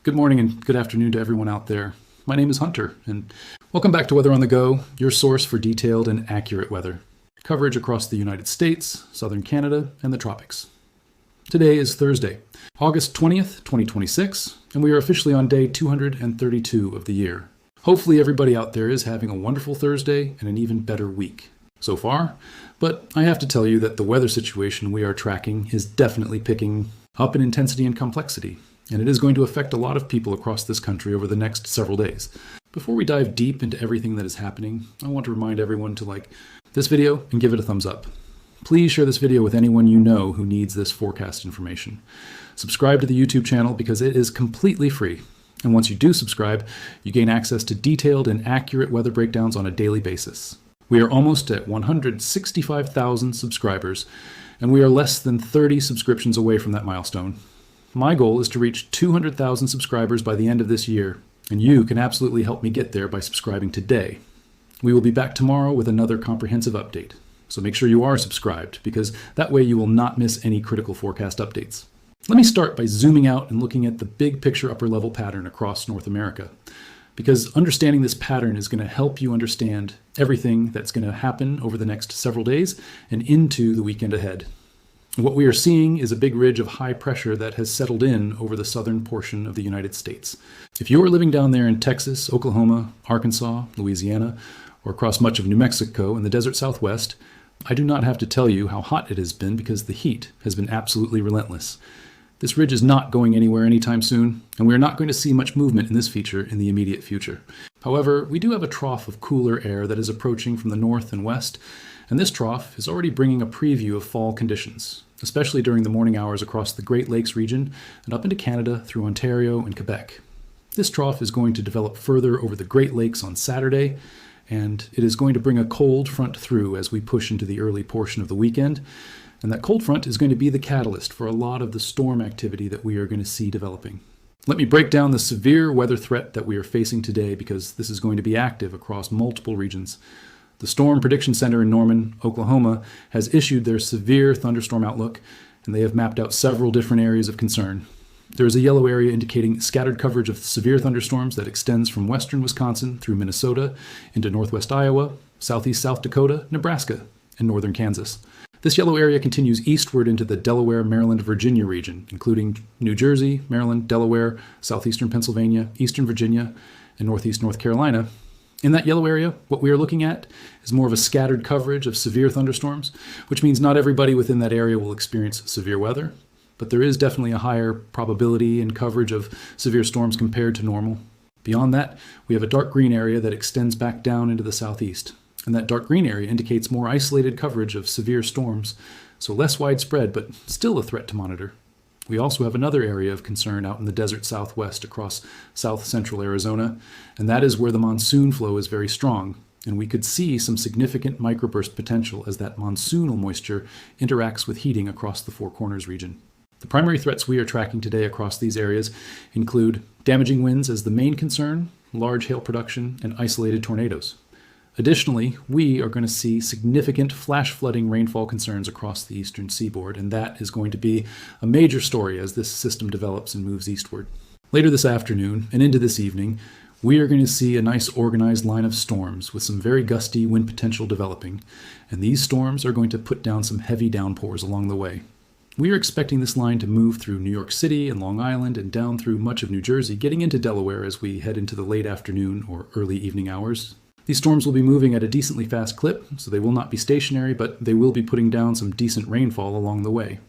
Good morning and good afternoon to everyone out there. My name is Hunter, and welcome back to Weather on the Go, your source for detailed and accurate weather. Coverage across the United States, southern Canada, and the tropics. Today is Thursday, August 20th, 2026, and we are officially on day 232 of the year. Hopefully everybody out there is having a wonderful Thursday and an even better week so far, but I have to tell you that the weather situation we are tracking is definitely picking up in intensity and complexity, and it is going to affect a lot of people across this country over the next several days. Before we dive deep into everything that is happening, I want to remind everyone to like this video and give it a thumbs up. Please share this video with anyone you know who needs this forecast information. Subscribe to the YouTube channel because it is completely free. And once you do subscribe, you gain access to detailed and accurate weather breakdowns on a daily basis. We are almost at 165,000 subscribers, and we are less than 30 subscriptions away from that milestone. My goal is to reach 200,000 subscribers by the end of this year, and you can absolutely help me get there by subscribing today. We will be back tomorrow with another comprehensive update, so make sure you are subscribed, because that way you will not miss any critical forecast updates. Let me start by zooming out and looking at the big picture upper level pattern across North America, because understanding this pattern is going to help you understand everything that's going to happen over the next several days and into the weekend ahead. What we are seeing is a big ridge of high pressure that has settled in over the southern portion of the United States. If you are living down there in Texas, Oklahoma, Arkansas, Louisiana, or across much of New Mexico and the desert Southwest, I do not have to tell you how hot it has been because the heat has been absolutely relentless. This ridge is not going anywhere anytime soon, and we are not going to see much movement in this feature in the immediate future. However, we do have a trough of cooler air that is approaching from the north and west, and this trough is already bringing a preview of fall conditions, especially during the morning hours across the Great Lakes region and up into Canada through Ontario and Quebec. This trough is going to develop further over the Great Lakes on Saturday, and it is going to bring a cold front through as we push into the early portion of the weekend. And that cold front is going to be the catalyst for a lot of the storm activity that we are going to see developing. Let me break down the severe weather threat that we are facing today because this is going to be active across multiple regions. The Storm Prediction Center in Norman, Oklahoma, has issued their severe thunderstorm outlook, and they have mapped out several different areas of concern. There is a yellow area indicating scattered coverage of severe thunderstorms that extends from western Wisconsin through Minnesota into northwest Iowa, southeast South Dakota, Nebraska, and northern Kansas. This yellow area continues eastward into the Delaware, Maryland, Virginia region, including New Jersey, Maryland, Delaware, southeastern Pennsylvania, eastern Virginia, and northeast North Carolina. In that yellow area, what we are looking at is more of a scattered coverage of severe thunderstorms, which means not everybody within that area will experience severe weather, but there is definitely a higher probability and coverage of severe storms compared to normal. Beyond that, we have a dark green area that extends back down into the southeast. And that dark green area indicates more isolated coverage of severe storms, so less widespread, but still a threat to monitor. We also have another area of concern out in the desert southwest across south central Arizona, and that is where the monsoon flow is very strong, and we could see some significant microburst potential as that monsoonal moisture interacts with heating across the Four Corners region. The primary threats we are tracking today across these areas include damaging winds as the main concern, large hail production, and isolated tornadoes. Additionally, we are going to see significant flash flooding rainfall concerns across the eastern seaboard, and that is going to be a major story as this system develops and moves eastward. Later this afternoon and into this evening, we are going to see a nice organized line of storms with some very gusty wind potential developing, and these storms are going to put down some heavy downpours along the way. We are expecting this line to move through New York City and Long Island and down through much of New Jersey, getting into Delaware as we head into the late afternoon or early evening hours. These storms will be moving at a decently fast clip, so they will not be stationary, but they will be putting down some decent rainfall along the way.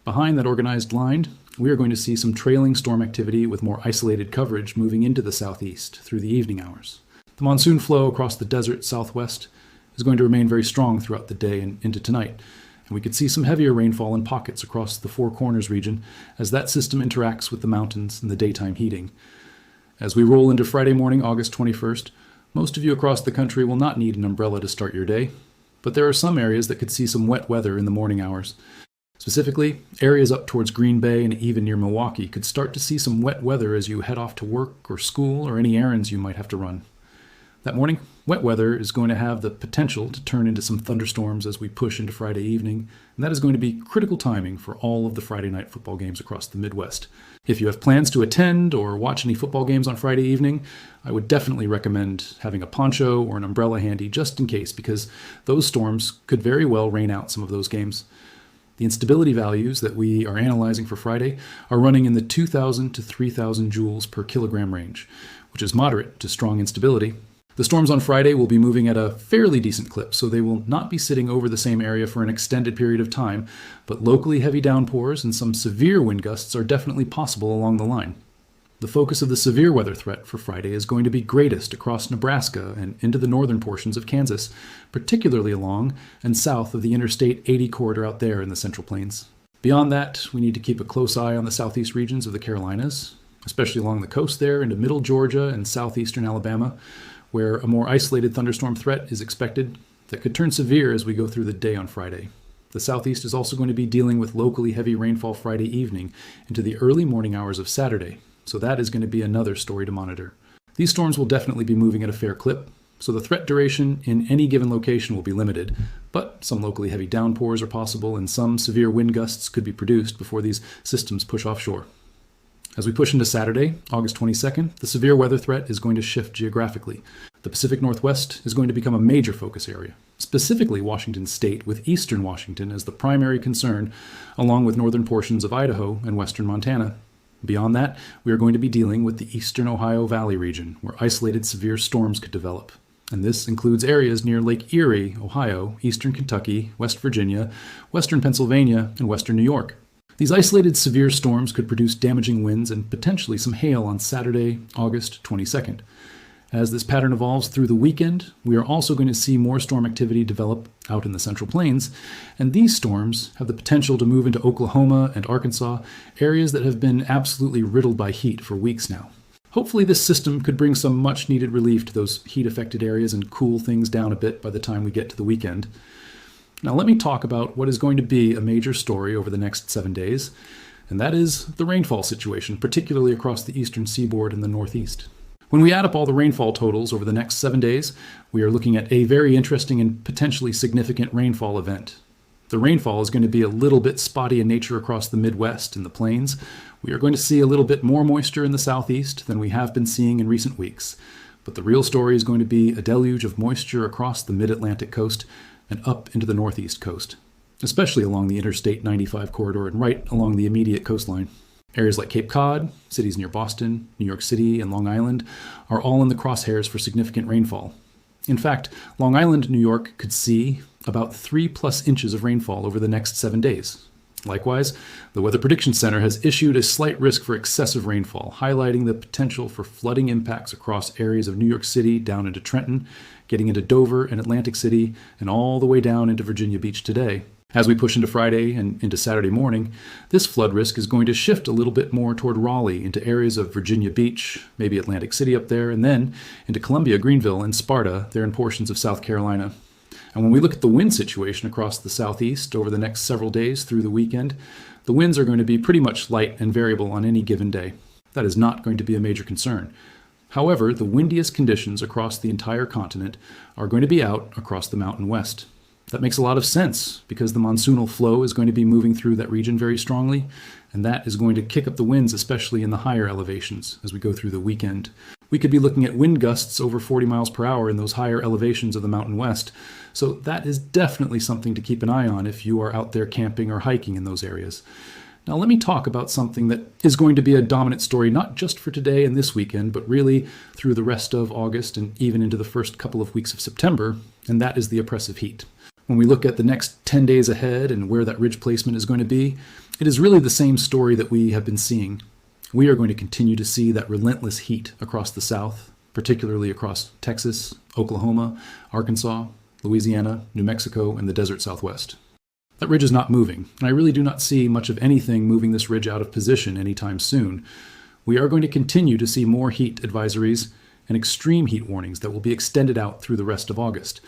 Behind that organized line, we are going to see some trailing storm activity with more isolated coverage moving into the southeast through the evening hours. The monsoon flow across the desert southwest is going to remain very strong throughout the day and into tonight, and we could see some heavier rainfall in pockets across the Four Corners region as that system interacts with the mountains and the daytime heating. As we roll into Friday morning, August 21st, most of you across the country will not need an umbrella to start your day, but there are some areas that could see some wet weather in the morning hours. Specifically, areas up towards Green Bay and even near Milwaukee could start to see some wet weather as you head off to work or school or any errands you might have to run. That morning, Wet weather is going to have the potential to turn into some thunderstorms as we push into Friday evening, and that is going to be critical timing for all of the Friday night football games across the Midwest. If you have plans to attend or watch any football games on Friday evening, I would definitely recommend having a poncho or an umbrella handy just in case, because those storms could very well rain out some of those games. The instability values that we are analyzing for Friday are running in the 2,000 to 3,000 joules per kilogram range, which is moderate to strong instability. The storms on Friday will be moving at a fairly decent clip, so they will not be sitting over the same area for an extended period of time, but locally heavy downpours and some severe wind gusts are definitely possible along the line. The focus of the severe weather threat for Friday is going to be greatest across Nebraska and into the northern portions of Kansas, particularly along and south of the Interstate 80 corridor out there in the Central Plains. Beyond that, we need to keep a close eye on the southeast regions of the Carolinas, especially along the coast there into middle Georgia and southeastern Alabama, where a more isolated thunderstorm threat is expected that could turn severe as we go through the day on Friday. The southeast is also going to be dealing with locally heavy rainfall Friday evening into the early morning hours of Saturday, so that is going to be another story to monitor. These storms will definitely be moving at a fair clip, so the threat duration in any given location will be limited, but some locally heavy downpours are possible and some severe wind gusts could be produced before these systems push offshore. As we push into Saturday, August 22nd, the severe weather threat is going to shift geographically. The Pacific Northwest is going to become a major focus area, specifically Washington State, with eastern Washington as the primary concern, along with northern portions of Idaho and western Montana. Beyond that, we are going to be dealing with the eastern Ohio Valley region, where isolated severe storms could develop. And this includes areas near Lake Erie, Ohio, eastern Kentucky, West Virginia, western Pennsylvania, and western New York. These isolated severe storms could produce damaging winds and potentially some hail on Saturday, August 22nd. As this pattern evolves through the weekend, we are also going to see more storm activity develop out in the Central Plains, and these storms have the potential to move into Oklahoma and Arkansas, areas that have been absolutely riddled by heat for weeks now. Hopefully this system could bring some much-needed relief to those heat-affected areas and cool things down a bit by the time we get to the weekend. Now let me talk about what is going to be a major story over the next 7 days, and that is the rainfall situation, particularly across the eastern seaboard and the northeast. When we add up all the rainfall totals over the next 7 days, we are looking at a very interesting and potentially significant rainfall event. The rainfall is going to be a little bit spotty in nature across the Midwest and the plains. We are going to see a little bit more moisture in the southeast than we have been seeing in recent weeks. But the real story is going to be a deluge of moisture across the mid-Atlantic coast and up into the northeast coast, especially along the Interstate 95 corridor and right along the immediate coastline. Areas like Cape Cod, cities near Boston, New York City, and Long Island are all in the crosshairs for significant rainfall. In fact, Long Island, New York could see about 3+ inches of rainfall over the next 7 days. Likewise, the Weather Prediction Center has issued a slight risk for excessive rainfall, highlighting the potential for flooding impacts across areas of New York City down into Trenton, getting into Dover and Atlantic City, and all the way down into Virginia Beach today. As we push into Friday and into Saturday morning, this flood risk is going to shift a little bit more toward Raleigh into areas of Virginia Beach, maybe Atlantic City up there, and then into Columbia, Greenville, and Sparta, there in portions of South Carolina. And when we look at the wind situation across the southeast over the next several days through the weekend, the winds are going to be pretty much light and variable on any given day. That is not going to be a major concern. However, the windiest conditions across the entire continent are going to be out across the Mountain West. That makes a lot of sense because the monsoonal flow is going to be moving through that region very strongly, and that is going to kick up the winds, especially in the higher elevations as we go through the weekend. We could be looking at wind gusts over 40 miles per hour in those higher elevations of the Mountain West, so that is definitely something to keep an eye on if you are out there camping or hiking in those areas. Now let me talk about something that is going to be a dominant story not just for today and this weekend, but really through the rest of August and even into the first couple of weeks of September, and that is the oppressive heat. When we look at the next 10 days ahead and where that ridge placement is going to be, it is really the same story that we have been seeing. We are going to continue to see that relentless heat across the South, particularly across Texas, Oklahoma, Arkansas, Louisiana, New Mexico, and the desert Southwest. That ridge is not moving, and I really do not see much of anything moving this ridge out of position anytime soon. We are going to continue to see more heat advisories and extreme heat warnings that will be extended out through the rest of August.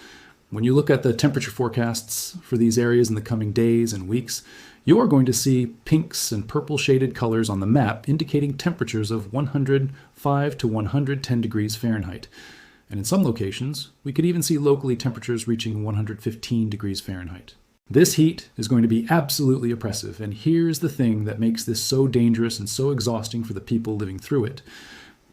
When you look at the temperature forecasts for these areas in the coming days and weeks, you are going to see pinks and purple shaded colors on the map indicating temperatures of 105 to 110 degrees Fahrenheit. And in some locations, we could even see locally temperatures reaching 115 degrees Fahrenheit. This heat is going to be absolutely oppressive, and here's the thing that makes this so dangerous and so exhausting for the people living through it.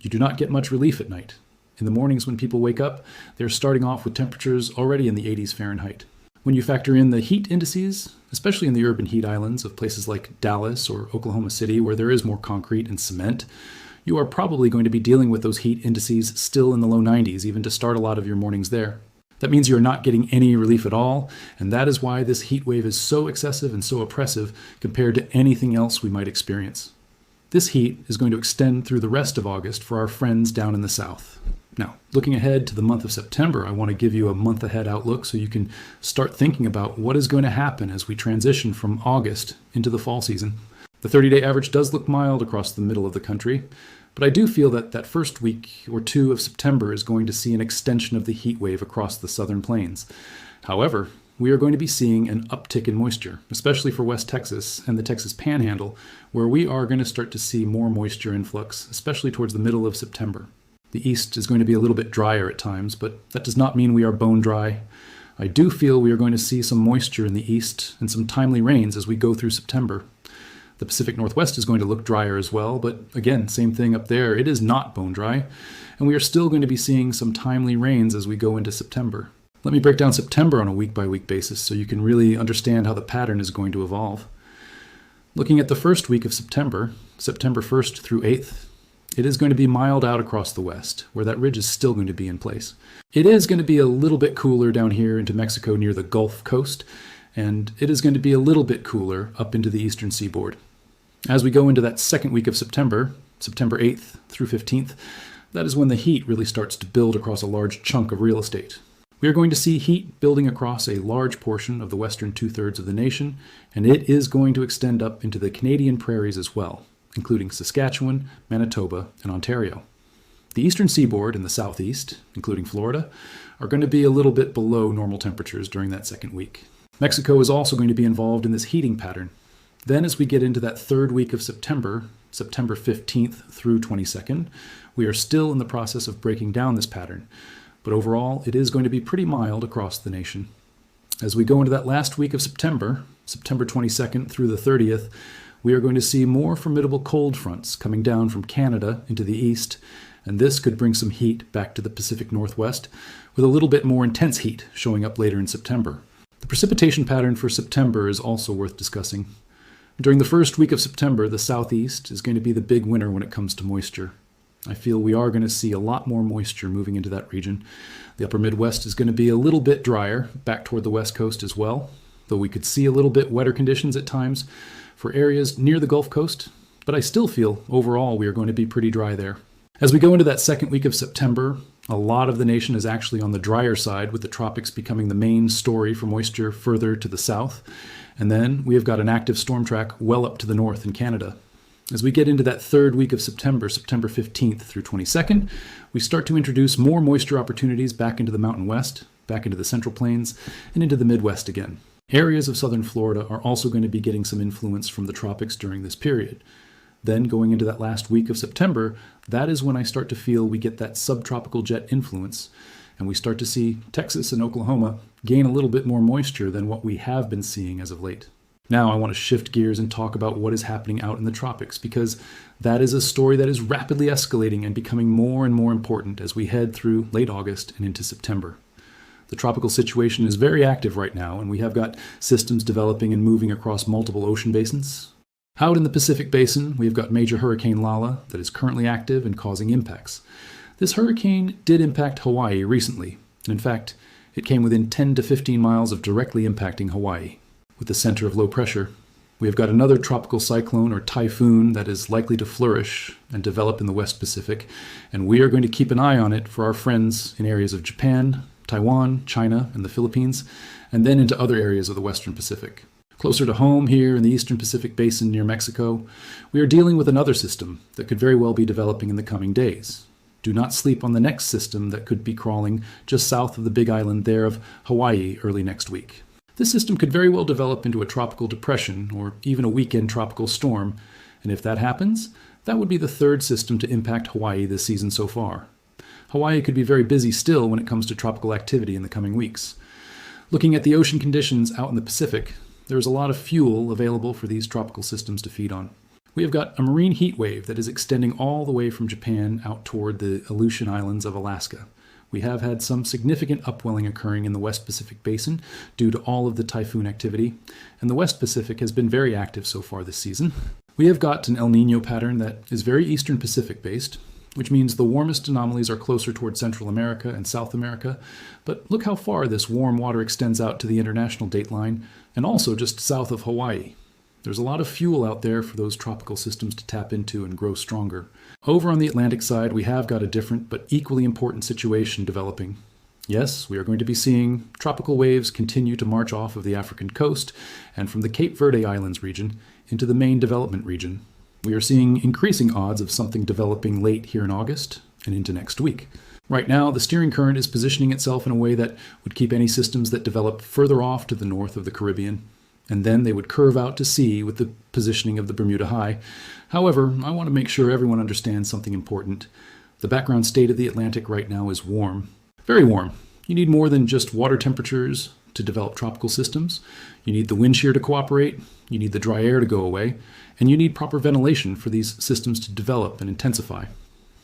You do not get much relief at night. In the mornings when people wake up, they're starting off with temperatures already in the 80s Fahrenheit. When you factor in the heat indices, especially in the urban heat islands of places like Dallas or Oklahoma City where there is more concrete and cement, you are probably going to be dealing with those heat indices still in the low 90s, even to start a lot of your mornings there. That means you're not getting any relief at all, and that is why this heat wave is so excessive and so oppressive compared to anything else we might experience. This heat is going to extend through the rest of August for our friends down in the south. Now, looking ahead to the month of September, I want to give you a month ahead outlook so you can start thinking about what is going to happen as we transition from August into the fall season. The 30-day average does look mild across the middle of the country, but I do feel that that first week or two of September is going to see an extension of the heat wave across the southern plains. However, we are going to be seeing an uptick in moisture, especially for West Texas and the Texas Panhandle, where we are going to start to see more moisture influx, especially towards the middle of September. The east is going to be a little bit drier at times, but that does not mean we are bone dry. I do feel we are going to see some moisture in the east and some timely rains as we go through September. The Pacific Northwest is going to look drier as well, but again, same thing up there. It is not bone dry, and we are still going to be seeing some timely rains as we go into September. Let me break down September on a week-by-week basis so you can really understand how the pattern is going to evolve. Looking at the first week of September, September 1st through 8th, it is going to be mild out across the west, where that ridge is still going to be in place. It is going to be a little bit cooler down here into Mexico near the Gulf Coast, and it is going to be a little bit cooler up into the eastern seaboard. As we go into that second week of September, September 8th through 15th, that is when the heat really starts to build across a large chunk of real estate. We are going to see heat building across a large portion of the western two-thirds of the nation, and it is going to extend up into the Canadian prairies as well, including Saskatchewan, Manitoba, and Ontario. The eastern seaboard and the southeast, including Florida, are going to be a little bit below normal temperatures during that second week. Mexico is also going to be involved in this heating pattern. Then as we get into that third week of September, September 15th through 22nd, we are still in the process of breaking down this pattern. But overall, it is going to be pretty mild across the nation. As we go into that last week of September, September 22nd through the 30th, we are going to see more formidable cold fronts coming down from Canada into the east, and this could bring some heat back to the Pacific Northwest, with a little bit more intense heat showing up later in September. The precipitation pattern for September is also worth discussing. During the first week of September, the southeast is going to be the big winner when it comes to moisture. I feel we are going to see a lot more moisture moving into that region. The upper Midwest is going to be a little bit drier, back toward the west coast as well, though we could see a little bit wetter conditions at times for areas near the Gulf Coast, but I still feel overall we are going to be pretty dry there. As we go into that second week of September, a lot of the nation is actually on the drier side, with the tropics becoming the main story for moisture further to the south. And then we have got an active storm track well up to the north in Canada. As we get into that third week of September, September 15th through 22nd, we start to introduce more moisture opportunities back into the Mountain West, back into the Central Plains, and into the Midwest again. Areas of southern Florida are also going to be getting some influence from the tropics during this period. Then going into that last week of September, that is when I start to feel we get that subtropical jet influence, and we start to see Texas and Oklahoma gain a little bit more moisture than what we have been seeing as of late. Now I want to shift gears and talk about what is happening out in the tropics, because that is a story that is rapidly escalating and becoming more and more important as we head through late August and into September. The tropical situation is very active right now, and we have got systems developing and moving across multiple ocean basins. Out in the Pacific Basin, we've got Major Hurricane Lala that is currently active and causing impacts. This hurricane did impact Hawaii recently, and in fact, it came within 10 to 15 miles of directly impacting Hawaii. With the center of low pressure, we have got another tropical cyclone or typhoon that is likely to flourish and develop in the West Pacific, and we are going to keep an eye on it for our friends in areas of Japan, Taiwan, China, and the Philippines, and then into other areas of the Western Pacific. Closer to home here in the Eastern Pacific Basin near Mexico, we are dealing with another system that could very well be developing in the coming days. Do not sleep on the next system that could be crawling just south of the big island there of Hawaii early next week. This system could very well develop into a tropical depression or even a weekend tropical storm, and if that happens, that would be the third system to impact Hawaii this season so far. Hawaii could be very busy still when it comes to tropical activity in the coming weeks. Looking at the ocean conditions out in the Pacific, there is a lot of fuel available for these tropical systems to feed on. We have got a marine heat wave that is extending all the way from Japan out toward the Aleutian Islands of Alaska. We have had some significant upwelling occurring in the West Pacific Basin due to all of the typhoon activity, and the West Pacific has been very active so far this season. We have got an El Niño pattern that is very Eastern Pacific based, which means the warmest anomalies are closer toward Central America and South America, but look how far this warm water extends out to the international dateline and also just south of Hawaii. There's a lot of fuel out there for those tropical systems to tap into and grow stronger. Over on the Atlantic side, we have got a different but equally important situation developing. Yes, we are going to be seeing tropical waves continue to march off of the African coast and from the Cape Verde Islands region into the main development region. We are seeing increasing odds of something developing late here in August and into next week. Right now, the steering current is positioning itself in a way that would keep any systems that develop further off to the north of the Caribbean, and then they would curve out to sea with the positioning of the Bermuda High. However, I want to make sure everyone understands something important. The background state of the Atlantic right now is warm. Very warm. You need more than just water temperatures to develop tropical systems. You need the wind shear to cooperate, you need the dry air to go away, and you need proper ventilation for these systems to develop and intensify.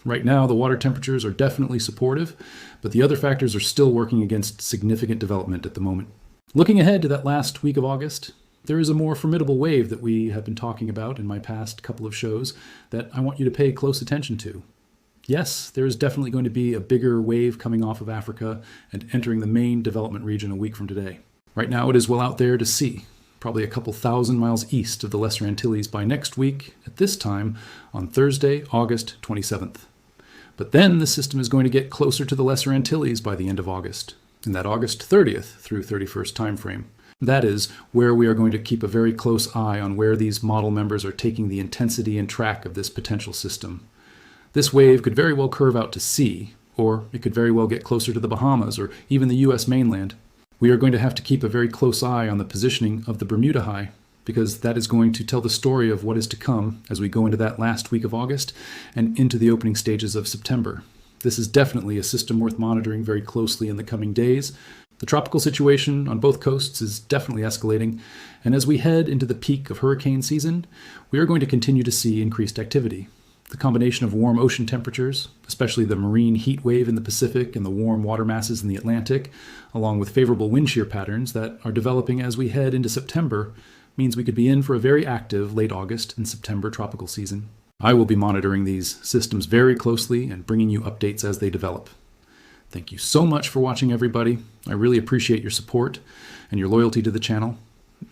Right now, the water temperatures are definitely supportive, but the other factors are still working against significant development at the moment. Looking ahead to that last week of August, there is a more formidable wave that we have been talking about in my past couple of shows that I want you to pay close attention to. Yes, there is definitely going to be a bigger wave coming off of Africa and entering the main development region a week from today. Right now it is well out there to sea, probably a couple thousand miles east of the Lesser Antilles by next week at this time on Thursday, August 27th. But then the system is going to get closer to the Lesser Antilles by the end of August, in that August 30th through 31st timeframe. That is where we are going to keep a very close eye on where these model members are taking the intensity and track of this potential system. This wave could very well curve out to sea, or it could very well get closer to the Bahamas or even the US mainland. We are going to have to keep a very close eye on the positioning of the Bermuda High, because that is going to tell the story of what is to come as we go into that last week of August and into the opening stages of September. This is definitely a system worth monitoring very closely in the coming days. The tropical situation on both coasts is definitely escalating, and as we head into the peak of hurricane season, we are going to continue to see increased activity. The combination of warm ocean temperatures, especially the marine heat wave in the Pacific and the warm water masses in the Atlantic, along with favorable wind shear patterns that are developing as we head into September, means we could be in for a very active late August and September tropical season. I will be monitoring these systems very closely and bringing you updates as they develop. Thank you so much for watching, everybody. I really appreciate your support and your loyalty to the channel.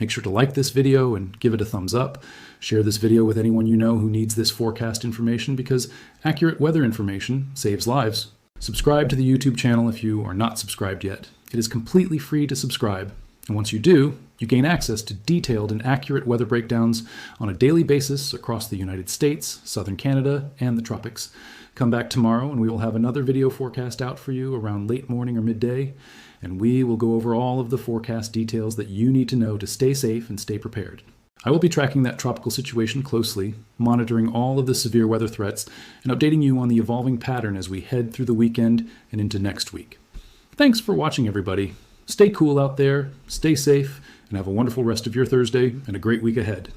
Make sure to like this video and give it a thumbs up. Share this video with anyone you know who needs this forecast information, because accurate weather information saves lives. Subscribe to the YouTube channel if you are not subscribed yet. It is completely free to subscribe, and once you do, you gain access to detailed and accurate weather breakdowns on a daily basis across the United States, southern Canada, and the tropics. Come back tomorrow and we will have another video forecast out for you around late morning or midday, and we will go over all of the forecast details that you need to know to stay safe and stay prepared. I will be tracking that tropical situation closely, monitoring all of the severe weather threats, and updating you on the evolving pattern as we head through the weekend and into next week. Thanks for watching, everybody. Stay cool out there, stay safe, and have a wonderful rest of your Thursday and a great week ahead.